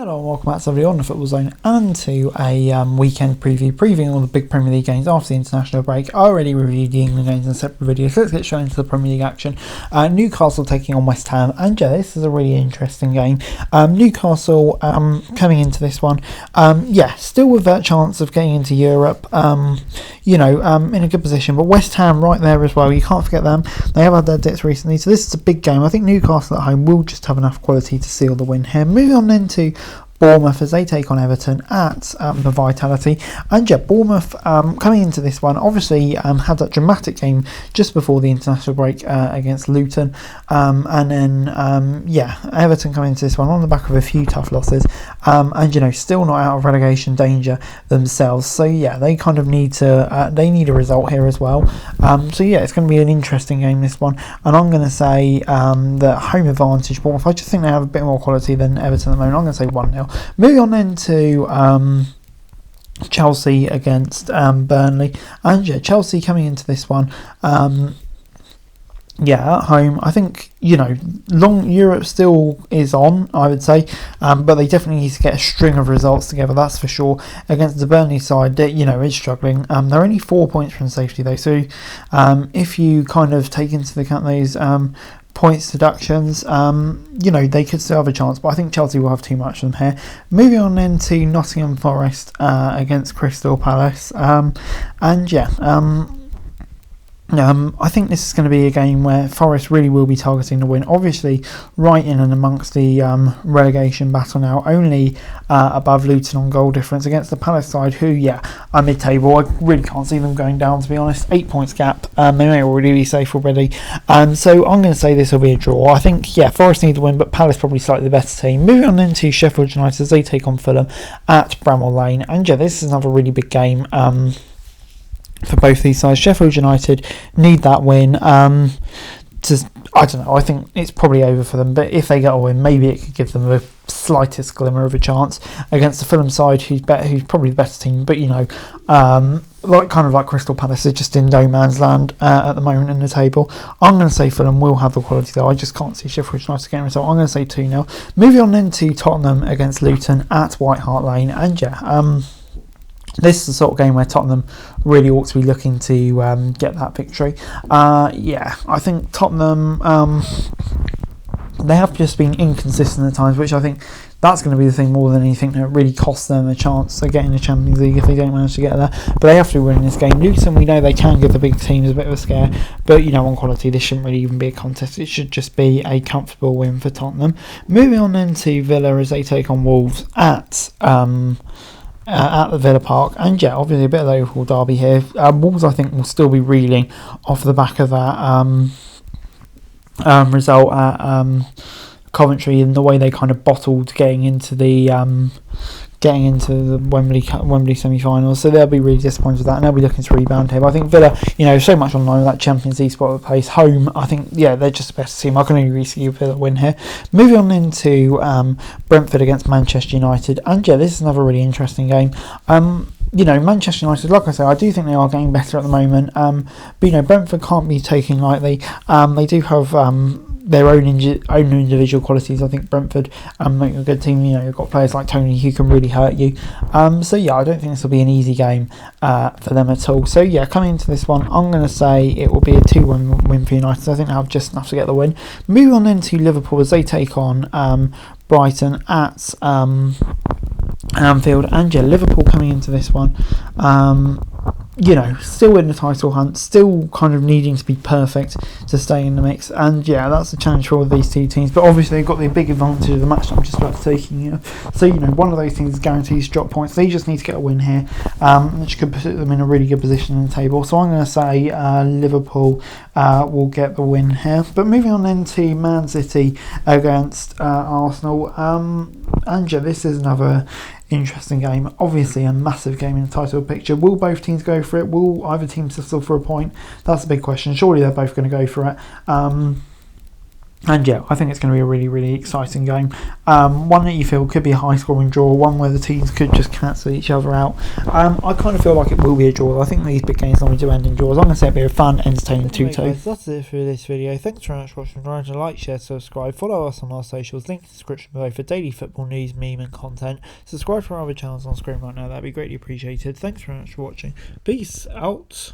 Hello and welcome back to everybody on the Football Zone and to a weekend previewing all the big Premier League games after the international break. I already reviewed the England games in separate videos, so let's get straight into the Premier League action. Newcastle taking on West Ham, and yeah, this is a really interesting game. Newcastle coming into this one, still with that chance of getting into Europe, in a good position, but West Ham right there as well, you can't forget them. They have had their dips recently, so this is a big game. I think Newcastle at home will just have enough quality to seal the win here. Moving on then to Bournemouth as they take on Everton at the Vitality. And yeah, Bournemouth coming into this one obviously had that dramatic game just before the international break against Luton, and then Everton coming into this one on the back of a few tough losses, and still not out of relegation danger themselves, so yeah, they kind of need to they need a result here as well, so yeah, it's going to be an interesting game, this one, and I'm going to say that home advantage Bournemouth. I just think they have a bit more quality than Everton at the moment. I'm going to say 1-0. Moving on then to Chelsea against Burnley, and yeah, Chelsea coming into this one, at home. I think long Europe still is on, I would say, but they definitely need to get a string of results together. That's for sure. Against the Burnley side, that is struggling. They're only 4 points from safety though, so if you kind of take into account those points deductions, they could still have a chance, but I think Chelsea will have too much of them here. Moving on then to Nottingham Forest against Crystal Palace, I think this is going to be a game where Forest really will be targeting the win. Obviously, right in and amongst the relegation battle now, only above Luton on goal difference against the Palace side, who, are mid-table. I really can't see them going down, to be honest. 8 points gap. They may already be safe already. So I'm going to say this will be a draw. I think, Forest need the win, but Palace probably slightly the better team. Moving on then to Sheffield United as they take on Fulham at Bramall Lane. And this is another really big game. For both these sides, Sheffield United need that win. I don't know. I think it's probably over for them. But if they get a win, maybe it could give them the slightest glimmer of a chance against the Fulham side, who's probably the better team. But like Crystal Palace, they're just in no man's land at the moment in the table. I'm going to say Fulham will have the quality though. I just can't see Sheffield United getting a result. I'm going to say 2-0. Moving on then to Tottenham against Luton at White Hart Lane, and this is the sort of game where Tottenham really ought to be looking to get that victory. I think Tottenham, they have just been inconsistent at times, which I think that's going to be the thing more than anything that really costs them a chance of getting the Champions League if they don't manage to get there. But they have to win this game. Luton, we know they can give the big teams a bit of a scare, but on quality, this shouldn't really even be a contest. It should just be a comfortable win for Tottenham. Moving on then to Villa as they take on Wolves at the Villa Park, and obviously a bit of local derby here. Wolves, I think, will still be reeling off the back of that result at Coventry, and the way they kind of bottled getting into the Wembley semi-finals, so they'll be really disappointed with that, and they'll be looking to rebound here. But I think Villa, so much online with that Champions League spot at the place. Home, I think, they're just the best team. I can only really see Villa win here. Moving on into Brentford against Manchester United, and this is another really interesting game. Manchester United, like I say, I do think they are getting better at the moment. But Brentford can't be taken lightly. They do have their own individual qualities. I think Brentford make a good team. You've got players like Tony who can really hurt you. I don't think this will be an easy game for them at all. So coming into this one, I'm going to say it will be a 2-1 win for United. I think they'll have just enough to get the win. Moving on then to Liverpool as they take on Brighton at Anfield, and Liverpool coming into this one, still in the title hunt, still kind of needing to be perfect to stay in the mix, and that's the challenge for all of these two teams. But obviously they've got the big advantage of the match that I'm just about to take here. So one of those things is guaranteed to drop points. They just need to get a win here, which could put them in a really good position in the table. So I'm going to say Liverpool will get the win here. But moving on then to Man City against Arsenal, and this is another interesting game. Obviously a massive game in the title picture. Will both teams go for it? Will either team settle for a point? That's a big question. Surely they're both going to go for it. And yeah, I think it's going to be a really, really exciting game. One that you feel could be a high-scoring draw, one where the teams could just cancel each other out. I kind of feel like it will be a draw. I think these big games normally do end in draws. I'm going to say it'll be a fun, entertaining 2-2. That's it for this video. Thanks very much for watching. Remember to like, share, subscribe, follow us on our socials. Link in the description below for daily football news, meme and content. Subscribe to our other channels on screen right now. That'd be greatly appreciated. Thanks very much for watching. Peace out.